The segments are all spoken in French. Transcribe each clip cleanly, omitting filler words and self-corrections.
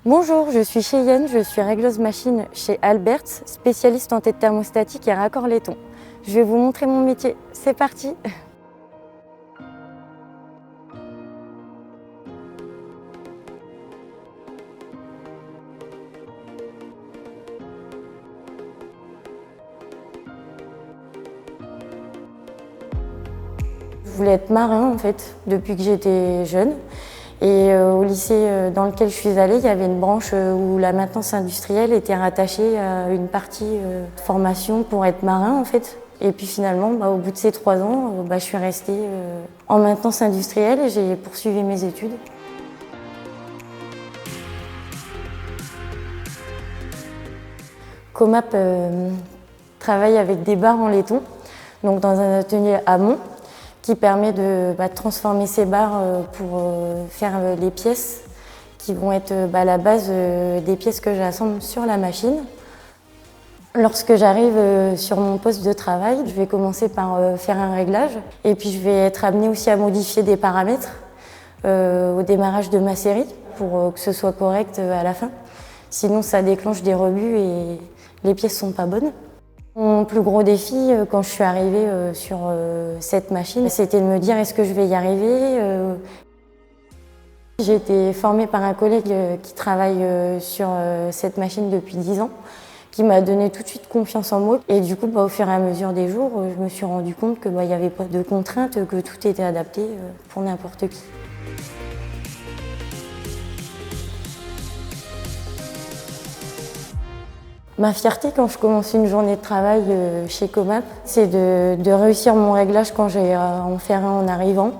Bonjour, je suis Cheyenne, je suis régleuse machine chez Alberts, spécialiste en tête thermostatique et raccord laiton. Je vais vous montrer mon métier, c'est parti! Je voulais être marin en fait, depuis que j'étais jeune. Et au lycée dans lequel je suis allée, il y avait une branche où la maintenance industrielle était rattachée à une partie de formation pour être marin en fait. Et puis finalement, au bout de ces 3 ans, je suis restée en maintenance industrielle et j'ai poursuivi mes études. Comap travaille avec des barres en laiton, donc dans un atelier amont, qui permet de transformer ces barres pour faire les pièces qui vont être la base des pièces que j'assemble sur la machine. Lorsque j'arrive sur mon poste de travail, je vais commencer par faire un réglage et puis je vais être amenée aussi à modifier des paramètres au démarrage de ma série pour que ce soit correct à la fin. Sinon ça déclenche des rebuts et les pièces ne sont pas bonnes. Mon plus gros défi quand je suis arrivée sur cette machine, c'était de me dire est-ce que je vais y arriver. J'ai été formée par un collègue qui travaille sur cette machine depuis 10 ans, qui m'a donné tout de suite confiance en moi. Et du coup, au fur et à mesure des jours, je me suis rendu compte qu'il n'y avait pas de contraintes, que tout était adapté pour n'importe qui. Ma fierté quand je commence une journée de travail chez Comap, c'est de réussir mon réglage quand j'ai à en faire un en arrivant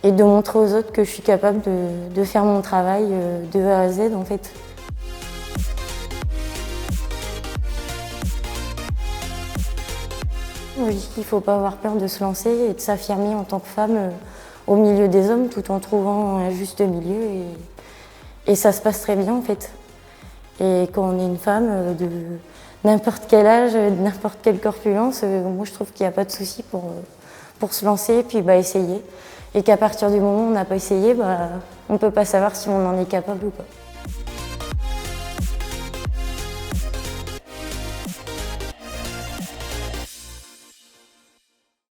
et de montrer aux autres que je suis capable de faire mon travail de A à Z en fait. Je dis qu'il ne faut pas avoir peur de se lancer et de s'affirmer en tant que femme au milieu des hommes tout en trouvant un juste milieu et ça se passe très bien en fait. Et quand on est une femme de n'importe quel âge, de n'importe quelle corpulence, moi je trouve qu'il n'y a pas de souci pour se lancer et puis essayer. Et qu'à partir du moment où on n'a pas essayé, on ne peut pas savoir si on en est capable ou pas.